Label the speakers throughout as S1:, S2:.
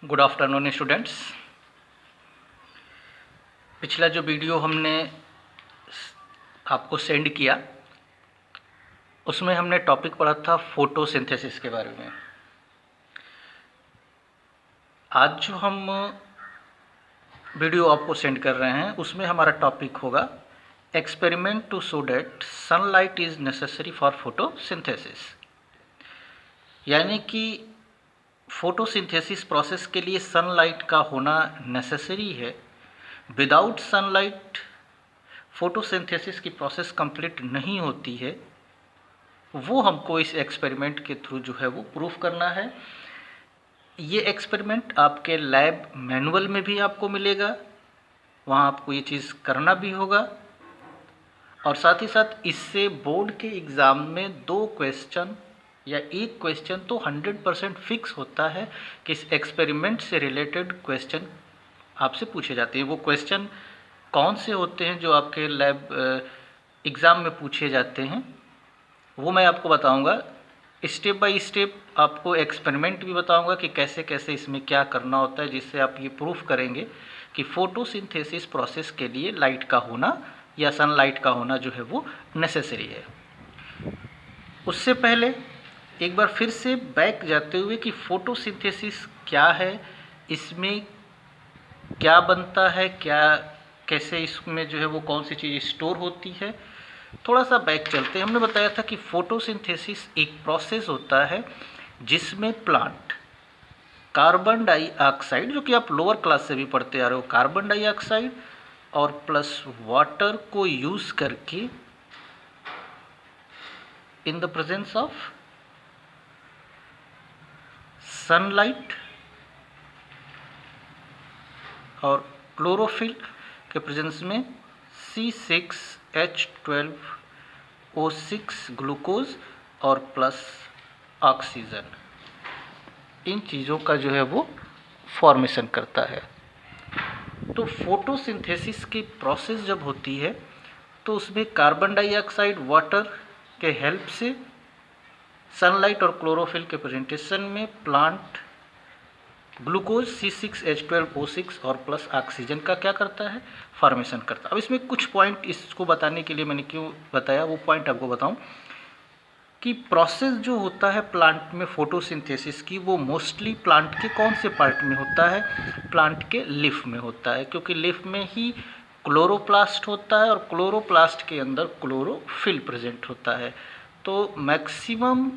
S1: Good afternoon students. पिछला जो video हमने आपको सेंड किया उसमें हमने टॉपिक पढ़ा था फोटोसिंथेसिस के बारे में। आज जो हम वीडियो आपको सेंड कर रहे हैं उसमें हमारा टॉपिक होगा experiment to show that sunlight is necessary for photosynthesis. यानी कि फोटोसिंथेसिस प्रोसेस के लिए सनलाइट का होना नेसेसरी है। विदाउट सनलाइट फोटोसिंथेसिस की प्रोसेस कंप्लीट नहीं होती है। वो हमको इस एक्सपेरिमेंट के थ्रू जो है वो प्रूफ करना है। ये एक्सपेरिमेंट आपके लैब मैनुअल में भी आपको मिलेगा, वहाँ आपको ये चीज़ करना भी होगा। और साथ ही साथ इससे बोर्ड के एग्ज़ाम में 2 क्वेश्चन या 1 क्वेश्चन तो 100% फिक्स होता है कि इस एक्सपेरिमेंट से रिलेटेड क्वेश्चन आपसे पूछे जाते हैं। वो क्वेश्चन कौन से होते हैं जो आपके लैब एग्ज़ाम में पूछे जाते हैं वो मैं आपको बताऊंगा। स्टेप बाय स्टेप आपको एक्सपेरिमेंट भी बताऊंगा कि कैसे कैसे इसमें क्या करना होता है, जिससे आप ये प्रूफ करेंगे कि फोटोसिंथेसिस प्रोसेस के लिए लाइट का होना या सनलाइट का होना जो है वो नेसेसरी है। उससे पहले एक बार फिर से बैक जाते हुए कि फोटोसिंथेसिस क्या है, इसमें क्या बनता है, क्या कैसे इसमें जो है वो कौन सी चीज़ स्टोर होती है, थोड़ा सा बैक चलते हैं। हमने बताया था कि फोटोसिंथेसिस एक प्रोसेस होता है जिसमें प्लांट कार्बन डाइऑक्साइड, जो कि आप लोअर क्लास से भी पढ़ते आ रहे हो, कार्बन डाइऑक्साइड और प्लस वाटर को यूज़ करके in the presence of sunlight और क्लोरोफिल के प्रेजेंस में C6H12O6 ग्लूकोज और प्लस ऑक्सीजन, इन चीज़ों का जो है वो फॉर्मेशन करता है। तो फोटोसिंथेसिस की प्रोसेस जब होती है तो उसमें कार्बन डाइऑक्साइड वाटर के हेल्प से सनलाइट और क्लोरोफिल के प्रेजेंटेशन में प्लांट ग्लूकोज C6H12O6 और प्लस ऑक्सीजन का क्या करता है, फॉर्मेशन करता है। अब इसमें कुछ पॉइंट इसको बताने के लिए मैंने क्यों बताया वो पॉइंट आपको बताऊं कि प्रोसेस जो होता है प्लांट में फोटोसिंथेसिस की, वो मोस्टली प्लांट के कौन से पार्ट में होता है, प्लांट के लीफ में होता है, क्योंकि लीफ में ही क्लोरोप्लास्ट होता है और क्लोरोप्लास्ट के अंदर क्लोरोफिल प्रेजेंट होता है। तो मैक्सिमम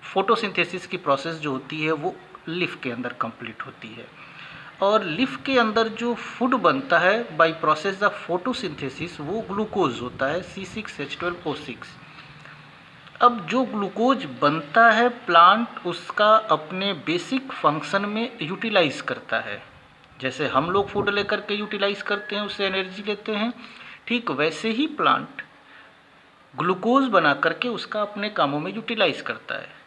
S1: फोटोसिंथेसिस की प्रोसेस जो होती है वो लीफ के अंदर कंप्लीट होती है। और लीफ के अंदर जो फूड बनता है बाय प्रोसेस ऑफ फोटोसिंथेसिस वो ग्लूकोज होता है C6H12O6। अब जो ग्लूकोज बनता है प्लांट उसका अपने बेसिक फंक्शन में यूटिलाइज करता है। जैसे हम लोग फूड लेकर के यूटिलाइज करते हैं, उससे एनर्जी लेते हैं, ठीक वैसे ही प्लांट ग्लूकोज बना करके उसका अपने कामों में यूटिलाइज करता है।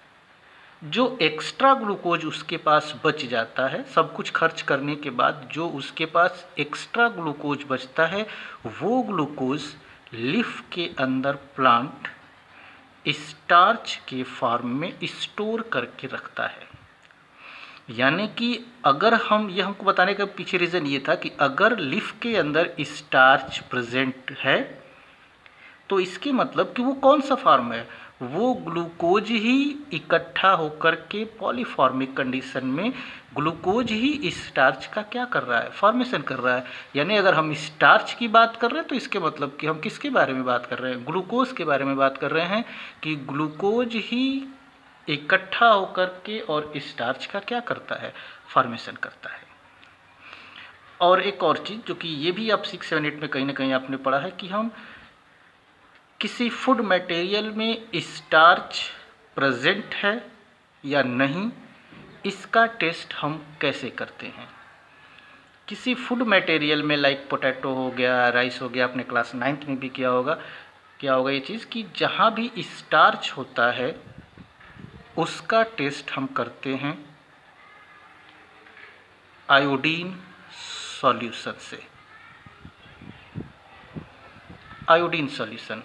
S1: जो एक्स्ट्रा ग्लूकोज उसके पास बच जाता है, सब कुछ खर्च करने के बाद जो उसके पास एक्स्ट्रा ग्लूकोज बचता है वो ग्लूकोज लीफ के अंदर प्लांट स्टार्च के फॉर्म में स्टोर करके रखता है। यानी कि अगर हम ये हमको बताने का पीछे रीज़न ये था कि अगर लीफ के अंदर स्टार्च प्रेजेंट है तो इसके मतलब कि वो कौन सा फॉर्म है, वो ग्लूकोज ही इकट्ठा होकर के पॉलीफॉर्मिक कंडीशन में ग्लूकोज ही स्टार्च का क्या कर रहा है, फॉर्मेशन कर रहा है। यानी अगर हम स्टार्च की बात कर रहे हैं तो इसके मतलब कि हम किसके बारे में बात कर रहे हैं, ग्लूकोज के बारे में बात कर रहे हैं कि ग्लूकोज ही इकट्ठा होकर के और स्टार्च का क्या करता है, फॉर्मेशन करता है। और एक और चीज़ जो कि ये भी आप 6, 7, 8 में कहीं ना कहीं आपने पढ़ा है कि हम किसी फूड मटेरियल में स्टार्च प्रेजेंट है या नहीं, इसका टेस्ट हम कैसे करते हैं। किसी फूड मटेरियल में लाइक पोटैटो हो गया, राइस हो गया, आपने क्लास 9th में भी किया होगा, क्या होगा ये चीज़ कि जहाँ भी स्टार्च होता है उसका टेस्ट हम करते हैं आयोडीन सॉल्यूशन से। आयोडीन सॉल्यूशन,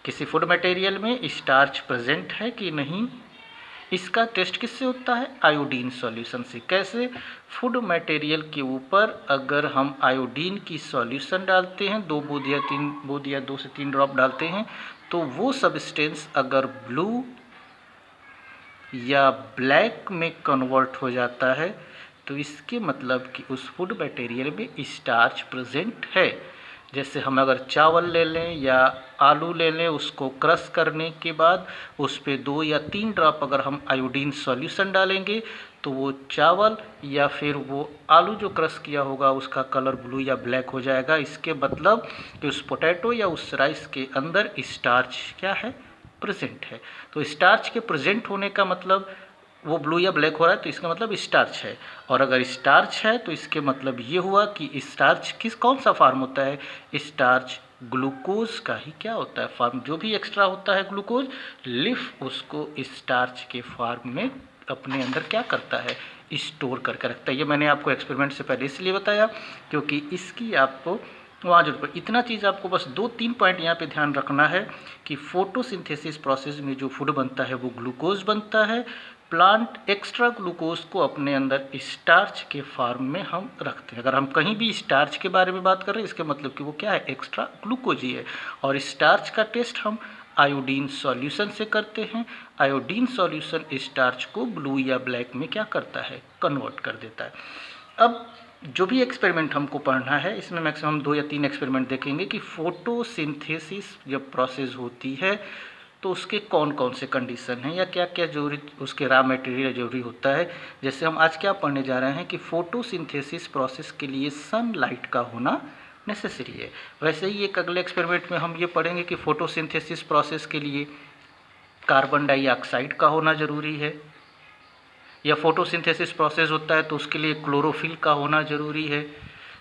S1: किसी फूड मटेरियल में स्टार्च प्रेजेंट है कि नहीं, इसका टेस्ट किससे होता है? आयोडीन सॉल्यूशन से। कैसे? फूड मटेरियल के ऊपर अगर हम आयोडीन की सॉल्यूशन डालते हैं, 2 बूंद या 3 बूंद या 2 से 3 ड्रॉप डालते हैं, तो वो सब्सटेंस अगर ब्लू या ब्लैक में कन्वर्ट हो जाता है तो इसके मतलब कि उस फूड मटेरियल में स्टार्च प्रेजेंट है। जैसे हम अगर चावल ले लें या आलू ले लें, उसको क्रश करने के बाद उस पर 2 या 3 ड्रॉप अगर हम आयोडीन सॉल्यूशन डालेंगे तो वो चावल या फिर वो आलू जो क्रश किया होगा उसका कलर ब्लू या ब्लैक हो जाएगा। इसके मतलब कि उस पोटैटो या उस राइस के अंदर स्टार्च क्या है? प्रेजेंट है। तो स्टार्च के प्रेजेंट होने का मतलब वो ब्लू या ब्लैक हो रहा है तो इसका मतलब स्टार्च है। और अगर स्टार्च है तो इसके मतलब ये हुआ कि स्टार्च कौन सा फार्म होता है? स्टार्च ग्लूकोज का ही क्या होता है? फार्म। जो भी एक्स्ट्रा होता है ग्लूकोज, लीफ उसको स्टार्च के फार्म में अपने अंदर क्या करता है? स्टोर करके रखता है। ये मैंने आपको एक्सपेरिमेंट से पहले इसलिए बताया क्योंकि इसकी आपको वहाँ जरूर इतना चीज़ आपको बस 2-3 पॉइंट यहाँ पे ध्यान रखना है कि फोटोसिंथेसिस प्रोसेस में जो फूड बनता है वो ग्लूकोज बनता है। प्लांट एक्स्ट्रा ग्लूकोज को अपने अंदर स्टार्च के फॉर्म में हम रखते हैं। अगर हम कहीं भी स्टार्च के बारे में बात कर रहे हैं इसके मतलब कि वो क्या है? एक्स्ट्रा ग्लूकोज ही है। और स्टार्च का टेस्ट हम आयोडीन सॉल्यूशन से करते हैं। आयोडीन सॉल्यूशन स्टार्च को ब्लू या ब्लैक में क्या करता है? कन्वर्ट कर देता है। अब जो भी एक्सपेरिमेंट हमको पढ़ना है इसमें मैक्सिमम 2 या 3 एक्सपेरिमेंट देखेंगे कि फोटोसिंथेसिस जब प्रोसेस होती है तो उसके कौन कौन से कंडीशन हैं या क्या क्या जरूरी उसके रॉ मटेरियल जरूरी होता है। जैसे हम आज क्या पढ़ने जा रहे हैं कि फोटोसिंथेसिस प्रोसेस के लिए सनलाइट का होना नेसेसरी है। वैसे ही एक अगले एक्सपेरिमेंट में हम ये पढ़ेंगे कि फोटोसिंथेसिस प्रोसेस के लिए कार्बन डाइऑक्साइड का होना ज़रूरी है, या फोटोसिंथेसिस प्रोसेस होता है तो उसके लिए क्लोरोफिल का होना ज़रूरी है।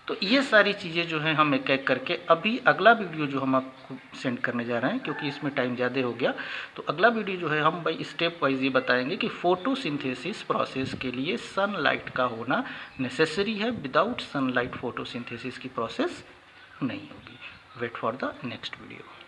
S1: तो ये सारी चीज़ें जो हैं हम एक एक करके अभी अगला वीडियो जो हम आपको सेंड करने जा रहे हैं क्योंकि इसमें टाइम ज़्यादा हो गया, तो अगला वीडियो जो है हम बाई स्टेप वाइज ये बताएंगे कि फोटोसिंथेसिस प्रोसेस के लिए सनलाइट का होना नेसेसरी है। विदाउट सनलाइट फोटोसिंथेसिस की प्रोसेस नहीं होगी। Wait for the next video.